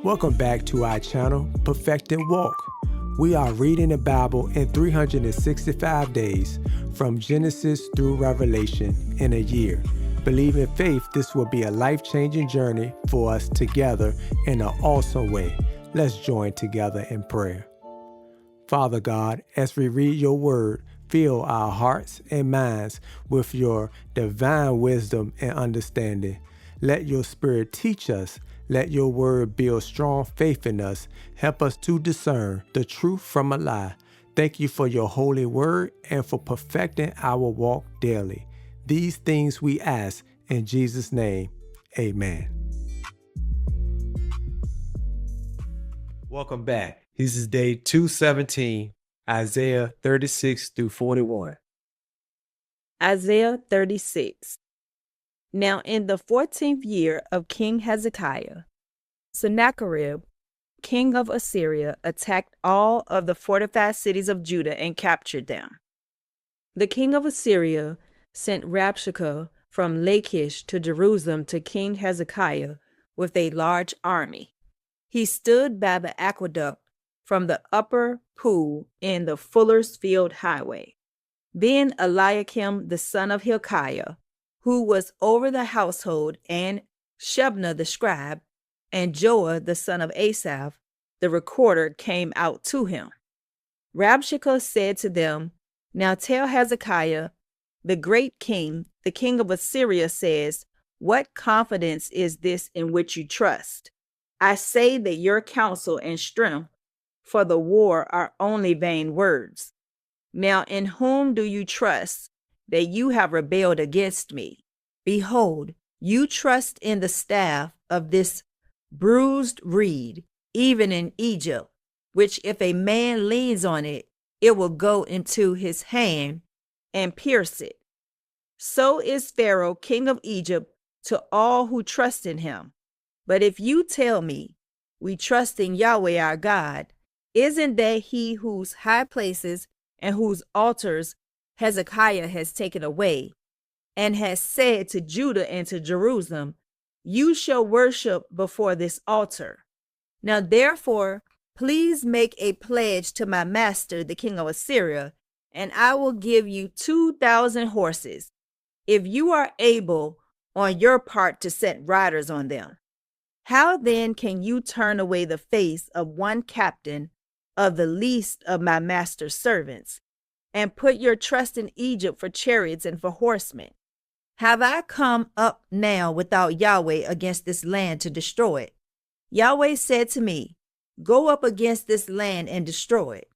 Welcome back to our channel, Perfect and Walk. We are reading the Bible in 365 days, from Genesis through Revelation in a year. Believe in faith, this will be a life-changing journey for us together in an awesome way. Let's join together in prayer. Father God, as we read your word, fill our hearts and minds with your divine wisdom and understanding. Let your spirit teach us. Let your word build strong faith in us. Help us to discern the truth from a lie. Thank you for your holy word and for perfecting our walk daily. These things we ask in Jesus' name. Amen. Welcome back. This is day 217, Isaiah 36 through 41. Isaiah 36. Now in the 14th year of King Hezekiah, Sennacherib, king of Assyria, attacked all of the fortified cities of Judah and captured them. The king of Assyria sent Rabshakeh from Lachish to Jerusalem to King Hezekiah with a large army. He stood by the aqueduct from the upper pool in the Fuller's Field Highway. Then Eliakim the son of Hilkiah, who was over the household, and Shebna the scribe, and Joah the son of Asaph, the recorder, came out to him. Rabshakeh said to them, "Now tell Hezekiah, the great king, the king of Assyria says, what confidence is this in which you trust? I say that your counsel and strength for the war are only vain words. Now in whom do you trust that you have rebelled against me? Behold, you trust in the staff of this bruised reed, even in Egypt, which if a man leans on it, it will go into his hand and pierce it. So is Pharaoh, king of Egypt, to all who trust in him. But if you tell me, we trust in Yahweh our God, isn't that he whose high places and whose altars Hezekiah has taken away, and has said to Judah and to Jerusalem, you shall worship before this altar. Now therefore, please make a pledge to my master, the king of Assyria, and I will give you 2,000 horses, if you are able on your part to set riders on them. How then can you turn away the face of one captain of the least of my master's servants, and put your trust in Egypt for chariots and for horsemen? Have I come up now without Yahweh against this land to destroy it? Yahweh said to me, go up against this land and destroy it.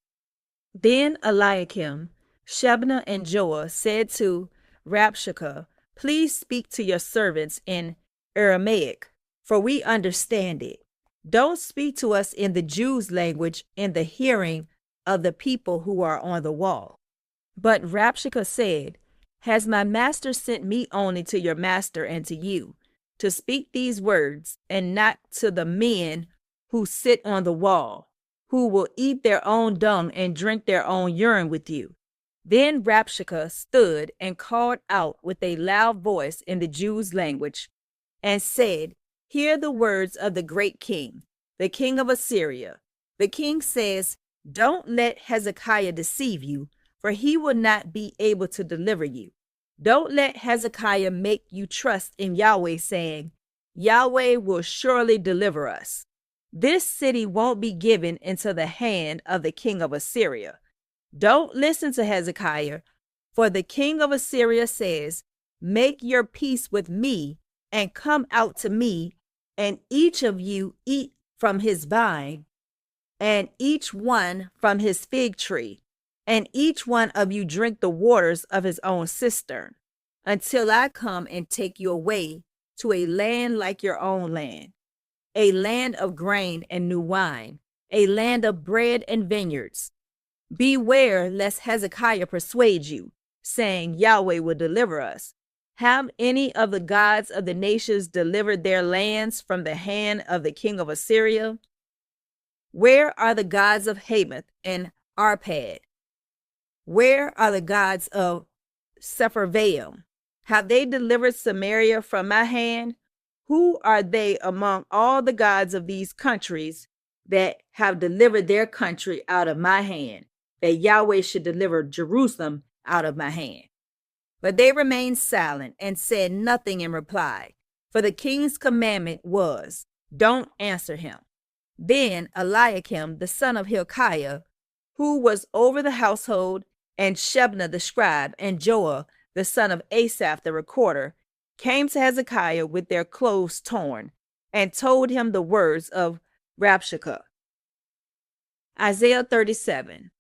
Then Eliakim, Shebna, and Joah said to Rabshakeh, please speak to your servants in Aramaic, for we understand it. Don't speak to us in the Jews' language in the hearing of the people who are on the wall. But Rabshakeh said, has my master sent me only to your master and to you, to speak these words, and not to the men who sit on the wall, who will eat their own dung and drink their own urine with you? Then Rabshakeh stood and called out with a loud voice in the Jews' language, and said, hear the words of the great king, the king of Assyria. The king says, don't let Hezekiah deceive you, for he will not be able to deliver you. Don't let Hezekiah make you trust in Yahweh, saying, Yahweh will surely deliver us. This city won't be given into the hand of the king of Assyria. Don't listen to Hezekiah, for the king of Assyria says, make your peace with me and come out to me, and each of you eat from his vine, and each one from his fig tree, and each one of you drink the waters of his own cistern, until I come and take you away to a land like your own land, a land of grain and new wine, a land of bread and vineyards. Beware lest Hezekiah persuade you, saying, Yahweh will deliver us. Have any of the gods of the nations delivered their lands from the hand of the king of Assyria? Where are the gods of Hamath and Arpad? Where are the gods of Sepharvaim? Have they delivered Samaria from my hand? Who are they among all the gods of these countries that have delivered their country out of my hand, that Yahweh should deliver Jerusalem out of my hand? But they remained silent and said nothing in reply, for the king's commandment was, don't answer him. Then Eliakim, the son of Hilkiah, who was over the household, and Shebna the scribe, and Joah, the son of Asaph the recorder, came to Hezekiah with their clothes torn, and told him the words of Rabshakeh. Isaiah 37.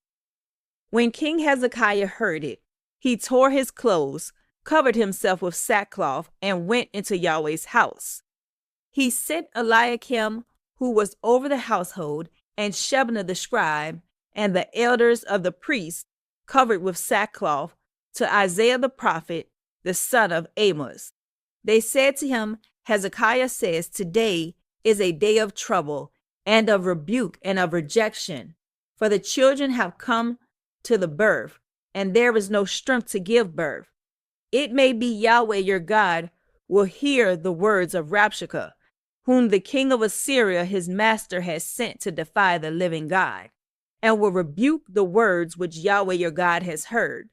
When King Hezekiah heard it, he tore his clothes, covered himself with sackcloth, and went into Yahweh's house. He sent Eliakim, who was over the household, and Shebna the scribe, and the elders of the priests, covered with sackcloth, to Isaiah the prophet, the son of Amos. They said to him, Hezekiah says, today is a day of trouble, and of rebuke, and of rejection, for the children have come to the birth, and there is no strength to give birth. It may be Yahweh your God will hear the words of Rabshakeh, whom the king of Assyria his master has sent to defy the living God, and will rebuke the words which Yahweh your God has heard.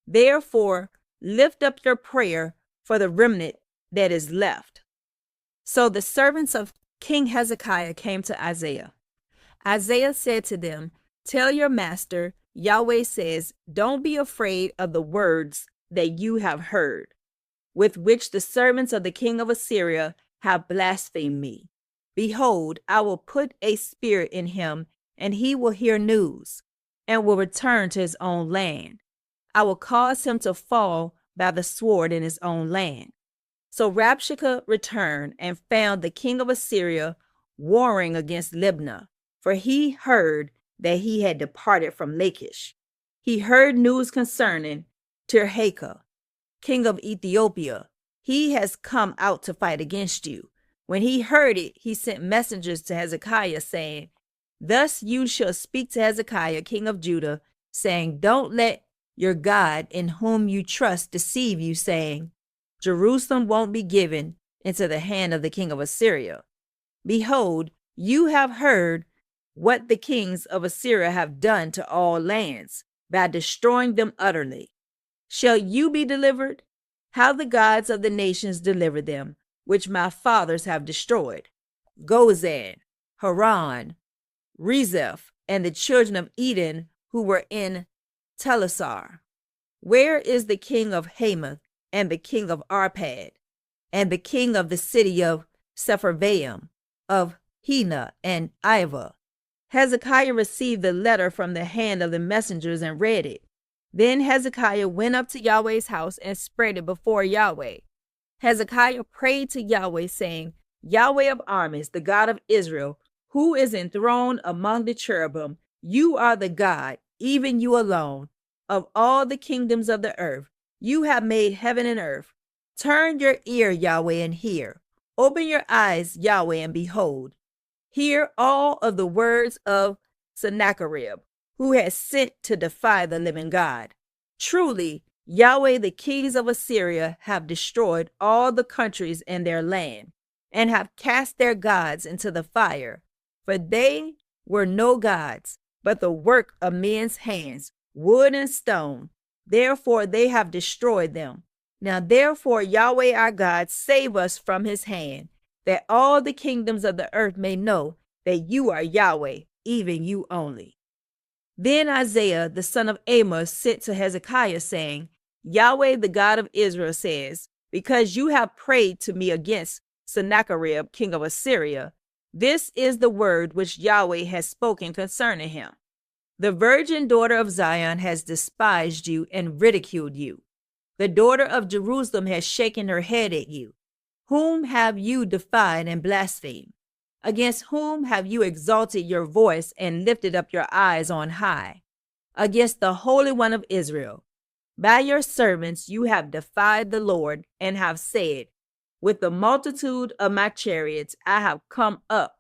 Therefore, lift up your prayer for the remnant that is left. So the servants of King Hezekiah came to Isaiah. Isaiah said to them, tell your master, Yahweh says, don't be afraid of the words that you have heard, with which the servants of the king of Assyria have blasphemed me. Behold, I will put a spirit in him, and he will hear news, and will return to his own land. I will cause him to fall by the sword in his own land. So Rabshakeh returned and found the king of Assyria warring against Libnah, for he heard that he had departed from Lachish. He heard news concerning Tirhakah, king of Ethiopia. He has come out to fight against you. When he heard it, he sent messengers to Hezekiah, saying, thus you shall speak to Hezekiah, king of Judah, saying, don't let your God in whom you trust deceive you, saying, Jerusalem won't be given into the hand of the king of Assyria. Behold, you have heard what the kings of Assyria have done to all lands by destroying them utterly. Shall you be delivered? How the gods of the nations delivered them, which my fathers have destroyed. Gozan, Haran, Rezeph, and the children of Eden who were in Telassar. Where is the king of Hamath, and the king of Arpad, and the king of the city of Sepharvaim, of Hena and Iva? Hezekiah received the letter from the hand of the messengers and read it. Then Hezekiah went up to Yahweh's house and spread it before Yahweh. Hezekiah prayed to Yahweh, saying, Yahweh of armies, the God of Israel, who is enthroned among the cherubim, you are the God, even you alone, of all the kingdoms of the earth. You have made heaven and earth. Turn your ear, Yahweh, and hear. Open your eyes, Yahweh, and behold. Hear all of the words of Sennacherib, who has sent to defy the living God. Truly, Yahweh, the kings of Assyria, have destroyed all the countries in their land, and have cast their gods into the fire. For they were no gods, but the work of men's hands, wood and stone. Therefore they have destroyed them. Now therefore, Yahweh our God, save us from his hand, that all the kingdoms of the earth may know that you are Yahweh, even you only. Then Isaiah, the son of Amos, sent to Hezekiah, saying, Yahweh, the God of Israel, says, because you have prayed to me against Sennacherib, king of Assyria, this is the word which Yahweh has spoken concerning him. The virgin daughter of Zion has despised you and ridiculed you. The daughter of Jerusalem has shaken her head at you. Whom have you defied and blasphemed? Against whom have you exalted your voice and lifted up your eyes on high? Against the Holy One of Israel. By your servants you have defied the Lord, and have said, with the multitude of my chariots I have come up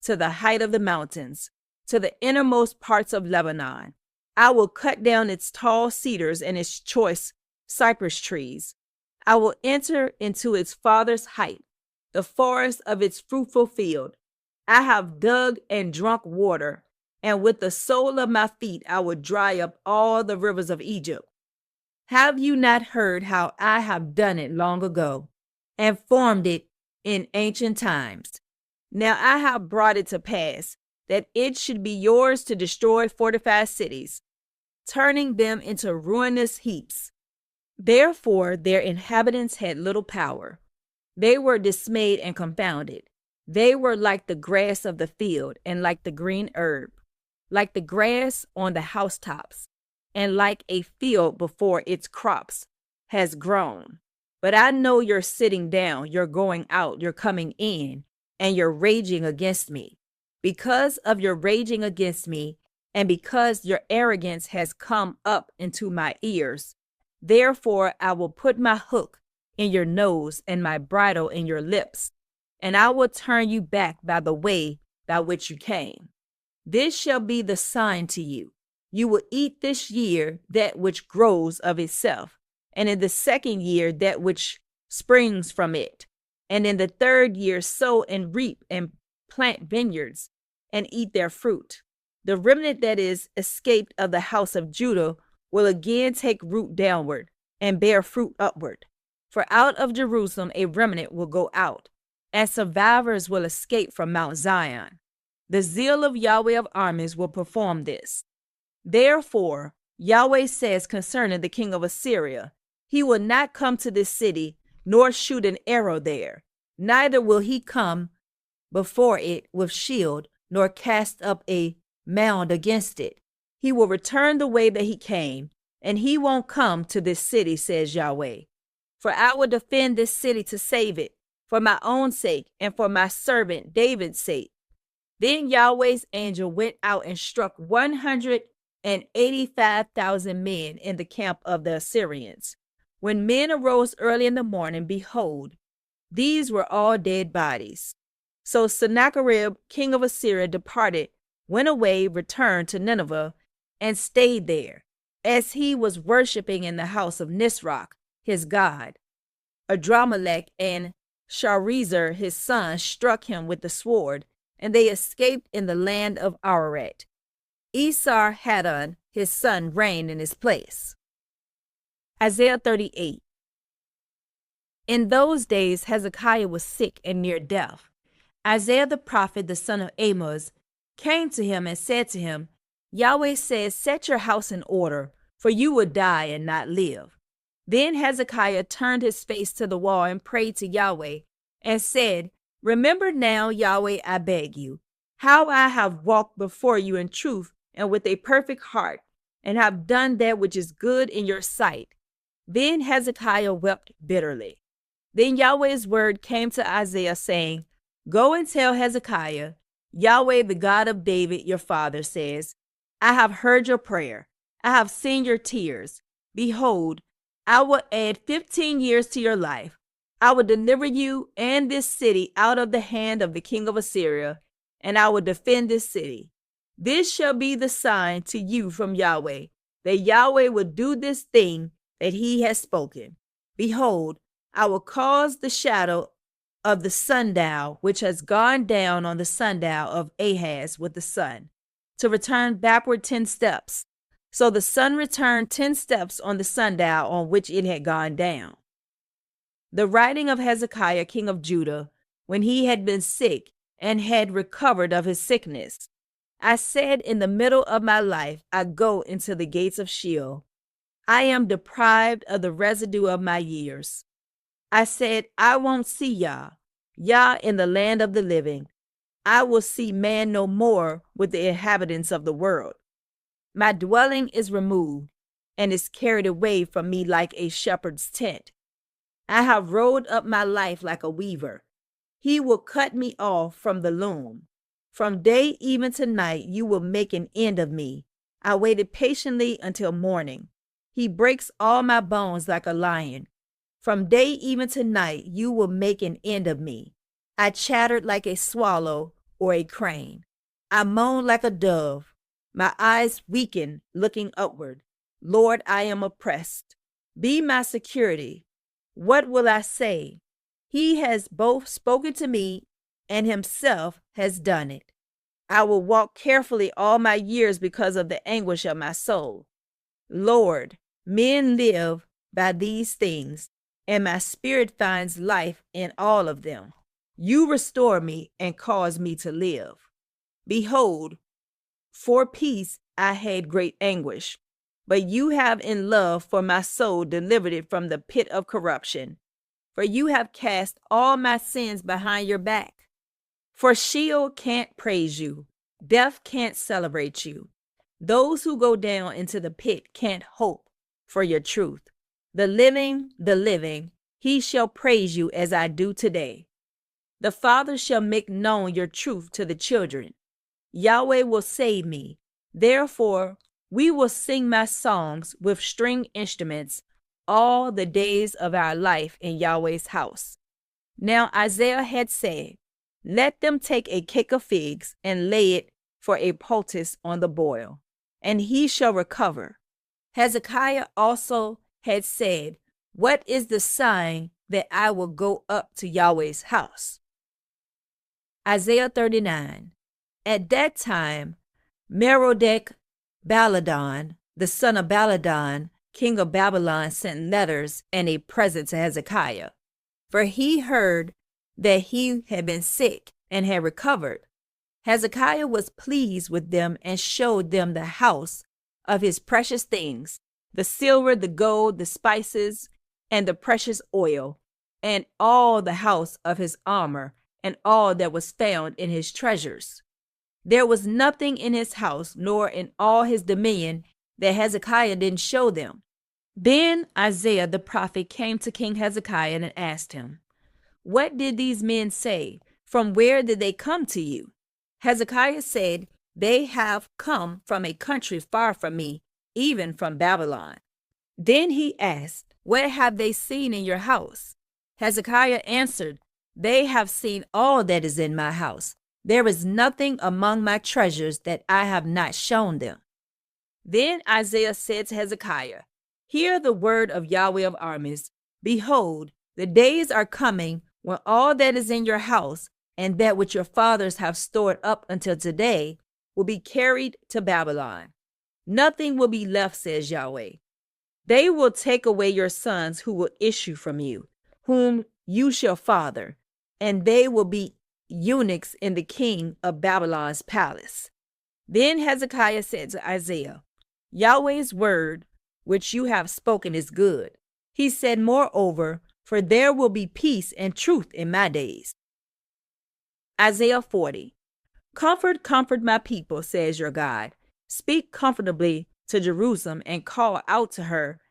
to the height of the mountains, to the innermost parts of Lebanon. I will cut down its tall cedars and its choice cypress trees. I will enter into its farthest height, the forest of its fruitful field. I have dug and drunk water, and with the sole of my feet I will dry up all the rivers of Egypt. Have you not heard how I have done it long ago, and formed it in ancient times? Now I have brought it to pass that it should be yours to destroy fortified cities, turning them into ruinous heaps. Therefore their inhabitants had little power. They were dismayed and confounded. They were like the grass of the field, and like the green herb, like the grass on the housetops, and like a field before its crops has grown. But I know you're sitting down, you're going out, you're coming in, and you're raging against me. Because of your raging against me, and because your arrogance has come up into my ears, therefore I will put my hook in your nose and my bridle in your lips, and I will turn you back by the way by which you came. This shall be the sign to you. You will eat this year that which grows of itself, and in the second year that which springs from it, and in the third year sow and reap and plant vineyards and eat their fruit. The remnant that is escaped of the house of Judah will again take root downward and bear fruit upward. For out of Jerusalem a remnant will go out, and survivors will escape from Mount Zion. The zeal of Yahweh of armies will perform this. Therefore, Yahweh says concerning the king of Assyria, he will not come to this city, nor shoot an arrow there, neither will he come before it with shield, nor cast up a mound against it. He will return the way that he came, and he won't come to this city, says Yahweh. For I will defend this city to save it, for my own sake and for my servant David's sake. Then Yahweh's angel went out and struck 185,000 men in the camp of the Assyrians. When men arose early in the morning, behold, these were all dead bodies. So Sennacherib, king of Assyria, departed, went away, returned to Nineveh, and stayed there, as he was worshiping in the house of Nisroch, his god. Adramelech and Sharezer, his son, struck him with the sword, and they escaped in the land of Ararat. Esarhaddon, his son, reigned in his place. Isaiah 38. In those days Hezekiah was sick and near death. Isaiah the prophet, the son of Amoz, came to him and said to him, Yahweh says, set your house in order, for you will die and not live. Then Hezekiah turned his face to the wall and prayed to Yahweh and said, remember now, Yahweh, I beg you, how I have walked before you in truth and with a perfect heart, and have done that which is good in your sight. Then Hezekiah wept bitterly. Then Yahweh's word came to Isaiah, saying, go and tell Hezekiah, Yahweh, the God of David, your father, says, I have heard your prayer. I have seen your tears. Behold, I will add 15 years to your life. I will deliver you and this city out of the hand of the king of Assyria, and I will defend this city. This shall be the sign to you from Yahweh, that Yahweh will do this thing that he has spoken. Behold, I will cause the shadow of the sundial, which has gone down on the sundial of Ahaz with the sun, to return backward 10 steps. So the sun returned 10 steps on the sundial on which it had gone down. The writing of Hezekiah, king of Judah, when he had been sick and had recovered of his sickness. I said, in the middle of my life, I go into the gates of Sheol. I am deprived of the residue of my years. I said, I won't see Yah in the land of the living. I will see man no more with the inhabitants of the world. My dwelling is removed and is carried away from me like a shepherd's tent. I have rolled up my life like a weaver. He will cut me off from the loom. From day even to night you will make an end of me. I waited patiently until morning. He breaks all my bones like a lion. From day even to night you will make an end of me. I chattered like a swallow or a crane. I moaned like a dove. My eyes weakened, looking upward. Lord, I am oppressed. Be my security. What will I say? He has both spoken to me and himself has done it. I will walk carefully all my years because of the anguish of my soul. Lord, men live by these things, and my spirit finds life in all of them. You restore me and cause me to live. Behold, for peace I had great anguish, but you have in love for my soul delivered it from the pit of corruption. For you have cast all my sins behind your back. For Sheol can't praise you, death can't celebrate you. Those who go down into the pit can't hope for your truth. The living, he shall praise you as I do today. The Father shall make known your truth to the children. Yahweh will save me. Therefore, we will sing my songs with string instruments all the days of our life in Yahweh's house. Now Isaiah had said, let them take a cake of figs and lay it for a poultice on the boil, and he shall recover. Hezekiah also had said, what is the sign that I will go up to Yahweh's house? Isaiah 39. At that time, Merodach-Baladan, the son of Baladan, king of Babylon, sent letters and a present to Hezekiah, for he heard that he had been sick and had recovered. Hezekiah was pleased with them and showed them the house of his precious things, the silver, the gold, the spices, and the precious oil, and all the house of his armor, and all that was found in his treasures. There was nothing in his house, nor in all his dominion, that Hezekiah didn't show them. Then Isaiah the prophet came to King Hezekiah and asked him, what did these men say? From where did they come to you? Hezekiah said, they have come from a country far from me, even from Babylon. Then he asked, what have they seen in your house? Hezekiah answered, they have seen all that is in my house. There is nothing among my treasures that I have not shown them. Then Isaiah said to Hezekiah, hear the word of Yahweh of armies. Behold, the days are coming when all that is in your house and that which your fathers have stored up until today will be carried to Babylon. Nothing will be left, says Yahweh. They will take away your sons who will issue from you, whom you shall father, and they will be eunuchs in the king of Babylon's palace. Then Hezekiah said to Isaiah, Yahweh's word which you have spoken is good. He said, moreover, for there will be peace and truth in my days. Isaiah 40. Comfort, comfort my people, says your God. Speak comfortably to Jerusalem and call out to her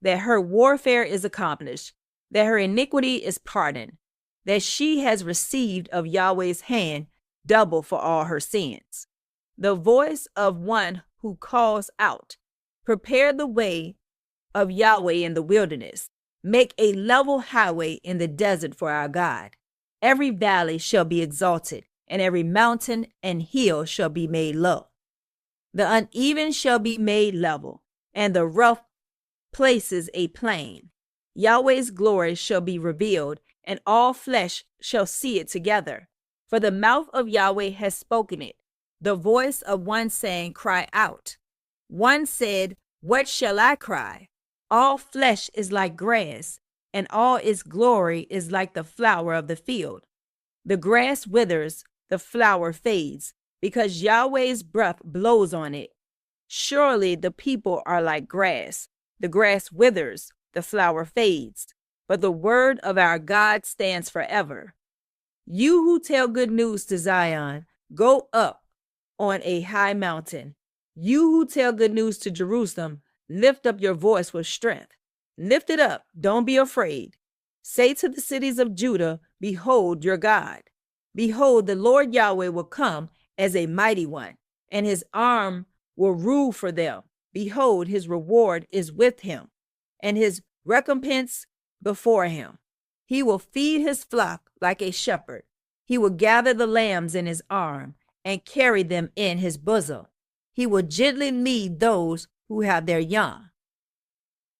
that her warfare is accomplished, that her iniquity is pardoned, that she has received of Yahweh's hand double for all her sins. The voice of one who calls out, prepare the way of Yahweh in the wilderness, make a level highway in the desert for our God. Every valley shall be exalted, and every mountain and hill shall be made low. The uneven shall be made level, and the rough places a plain. Yahweh's glory shall be revealed, and all flesh shall see it together. For the mouth of Yahweh has spoken it, the voice of one saying, cry out. One said, what shall I cry? All flesh is like grass, and all its glory is like the flower of the field. The grass withers, the flower fades, because Yahweh's breath blows on it. Surely the people are like grass. The grass withers, the flower fades, but the word of our God stands forever. You who tell good news to Zion, go up on a high mountain. You who tell good news to Jerusalem, lift up your voice with strength. Lift it up, don't be afraid. Say to the cities of Judah, behold your God. Behold, the Lord Yahweh will come as a mighty one, and his arm will rule for them. Behold, his reward is with him, and his recompense before him. He will feed his flock like a shepherd. He will gather the lambs in his arm and carry them in his bosom. He will gently lead those who have their young.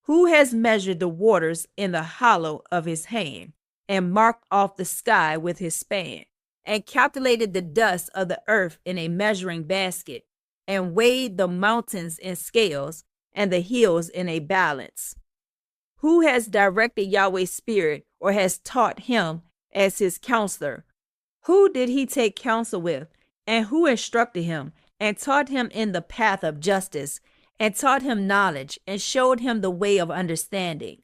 Who has measured the waters in the hollow of his hand, and marked off the sky with his span, and calculated the dust of the earth in a measuring basket, and weighed the mountains in scales and the hills in a balance? Who has directed Yahweh's spirit, or has taught him as his counselor? Who did he take counsel with, and who instructed him, and taught him in the path of justice, and taught him knowledge, and showed him the way of understanding?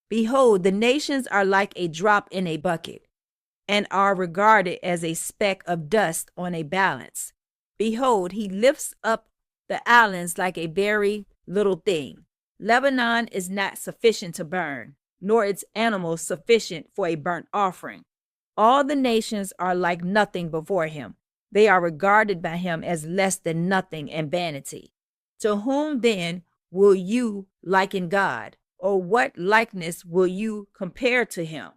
Behold, the nations are like a drop in a bucket, and are regarded as a speck of dust on a balance. Behold, he lifts up the islands like a very little thing. Lebanon is not sufficient to burn, nor its animals sufficient for a burnt offering. All the nations are like nothing before him. They are regarded by him as less than nothing and vanity. To whom then will you liken God? Or what likeness will you compare to him?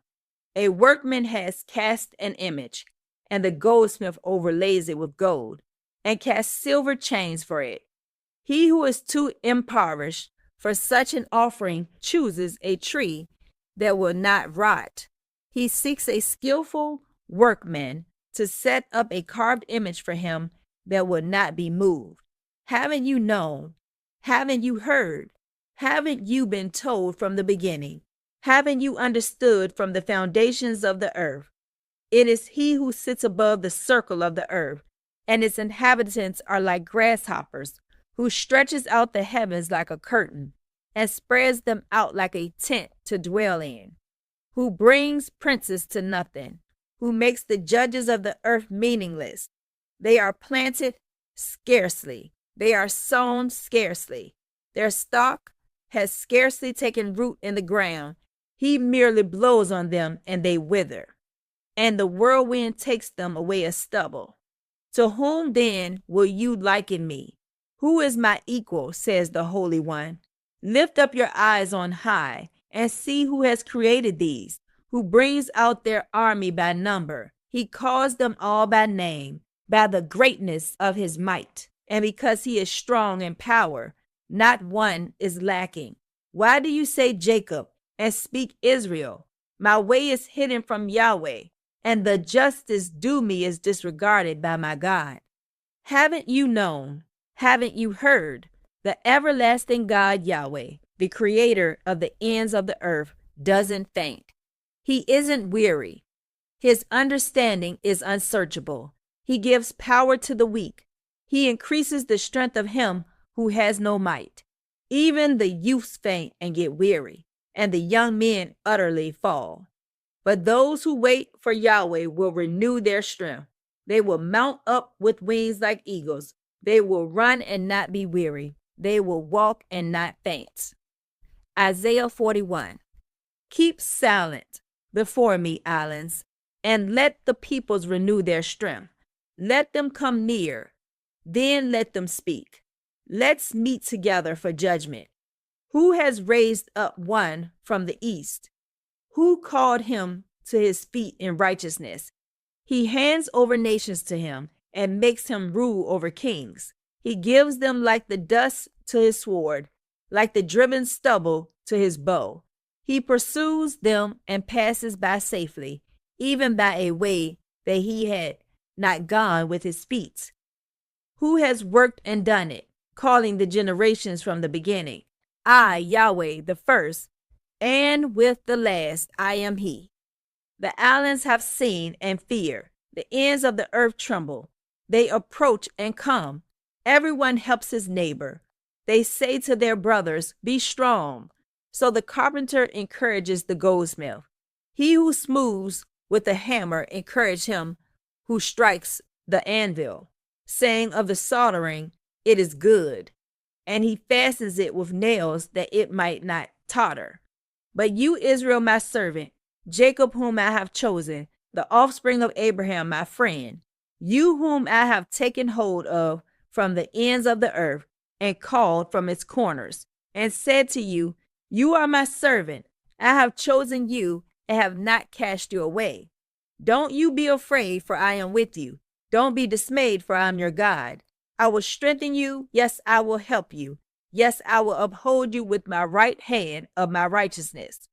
A workman has cast an image, and the goldsmith overlays it with gold, and casts silver chains for it. He who is too impoverished for such an offering chooses a tree that will not rot. He seeks a skillful workman to set up a carved image for him that will not be moved. Haven't you known? Haven't you heard? Haven't you been told from the beginning? Haven't you understood from the foundations of the earth? It is he who sits above the circle of the earth, and its inhabitants are like grasshoppers, who stretches out the heavens like a curtain, and spreads them out like a tent to dwell in, who brings princes to nothing, who makes the judges of the earth meaningless. They are planted scarcely, they are sown scarcely. Their stalk has scarcely taken root in the ground. He merely blows on them, and they wither, and the whirlwind takes them away as stubble. To whom then will you liken me? Who is my equal, says the Holy One? Lift up your eyes on high, and see who has created these, who brings out their army by number. He calls them all by name, by the greatness of his might, and because he is strong in power, not one is lacking. Why do you say Jacob, and speak Israel? My way is hidden from Yahweh, and the justice due me is disregarded by my God. Haven't you known? Haven't you heard? The everlasting God Yahweh, the creator of the ends of the earth, doesn't faint. He isn't weary. His understanding is unsearchable. He gives power to the weak. He increases the strength of him who has no might. Even the youths faint and get weary, and the young men utterly fall. But those who wait for Yahweh will renew their strength. They will mount up with wings like eagles. They will run and not be weary. They will walk and not faint. Isaiah 41. Keep silent before me, islands, and let the peoples renew their strength. Let them come near, then let them speak. Let's meet together for judgment. Who has raised up one from the east? Who called him to his feet in righteousness? He hands over nations to him and makes him rule over kings. He gives them like the dust to his sword, like the driven stubble to his bow. He pursues them and passes by safely, even by a way that he had not gone with his feet. Who has worked and done it, calling the generations from the beginning? I, Yahweh, the first, and with the last I am he. The islands have seen and fear. The ends of the earth tremble. They approach and come. Everyone helps his neighbor. They say to their brothers, be strong. So the carpenter encourages the goldsmith. He who smooths with the hammer encourages him who strikes the anvil, saying of the soldering, it is good. And he fastens it with nails that it might not totter. But you, Israel, my servant, Jacob, whom I have chosen, the offspring of Abraham, my friend, you whom I have taken hold of from the ends of the earth and called from its corners, and said to you, you are my servant. I have chosen you and have not cast you away. Don't you be afraid, for I am with you. Don't be dismayed, for I am your God. I will strengthen you. Yes, I will help you. Yes, I will uphold you with my right hand of my righteousness.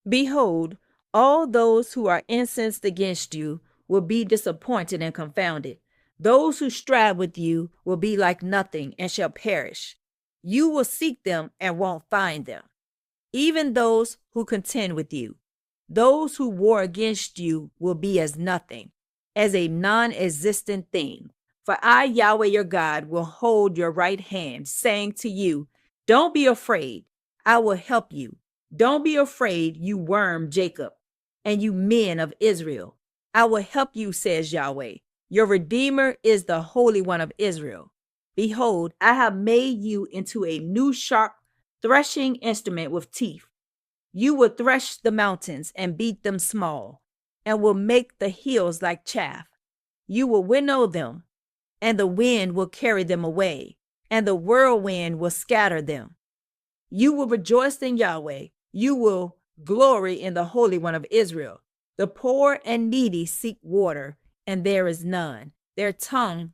Behold, All those who are incensed against you will be disappointed and confounded. Those who strive with you will be like nothing and shall perish. You will seek them and won't find them. Even those who contend with you, those who war against you will be as nothing, as a non-existent thing. For I, Yahweh your God, will hold your right hand, saying to you, don't be afraid, I will help you. Don't be afraid, you worm Jacob, and you men of Israel. I will help you, says Yahweh. Your Redeemer is the Holy One of Israel. Behold, I have made you into a new sharp threshing instrument with teeth. You will thresh the mountains and beat them small, and will make the hills like chaff. You will winnow them, and the wind will carry them away, and the whirlwind will scatter them. You will rejoice in Yahweh. You will glory in the Holy One of Israel. The poor and needy seek water, and there is none. Their tongue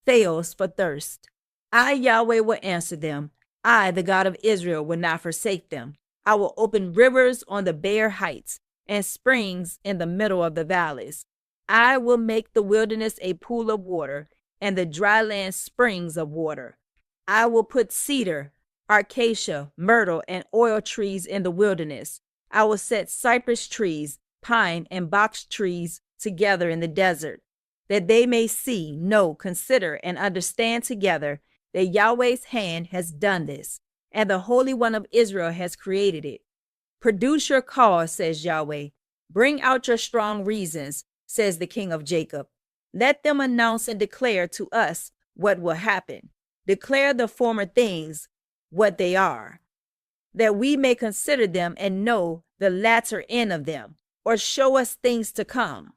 fails for thirst. I, Yahweh, will answer them. I, the God of Israel, will not forsake them. I will open rivers on the bare heights and springs in the middle of the valleys. I will make the wilderness a pool of water and the dry land springs of water. I will put cedar, acacia, myrtle, and oil trees in the wilderness. I will set cypress trees, pine, and box trees together in the desert, that they may see, know, consider, and understand together that Yahweh's hand has done this, and the Holy One of Israel has created it. Produce your cause, says Yahweh. Bring out your strong reasons, says the King of Jacob. Let them announce and declare to us what will happen. Declare the former things, what they are, that we may consider them and know the latter end of them, or show us things to come.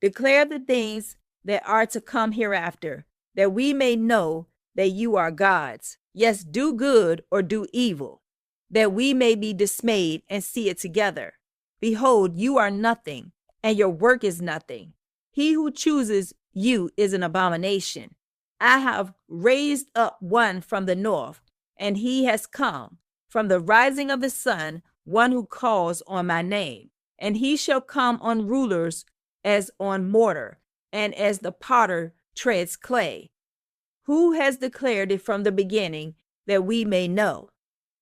Declare the things that are to come hereafter, that we may know that you are gods. Yes, do good or do evil, that we may be dismayed and see it together. Behold, you are nothing, and your work is nothing. He who chooses you is an abomination. I have raised up one from the north, and he has come from the rising of the sun, one who calls on my name. And he shall come on rulers as on mortar, and as the potter treads clay. Who has declared it from the beginning, that we may know,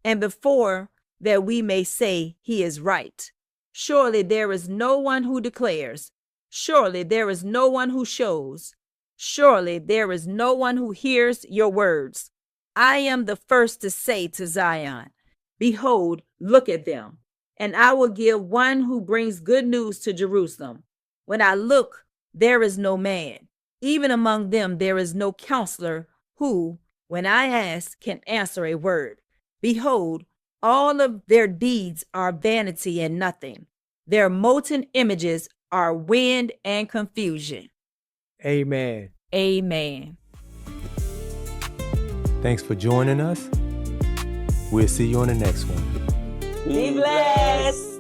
and before that we may say he is right? Surely there is no one who declares. Surely there is no one who shows. Surely there is no one who hears your words. I am the first to say to Zion, behold, look at them. And I will give one who brings good news to Jerusalem. When I look, there is no man. Even among them there is no counselor who, when I ask, can answer a word. Behold, all of their deeds are vanity and nothing. Their molten images are wind and confusion. Amen. Amen. Thanks for joining us. We'll see you on the next one. Be blessed.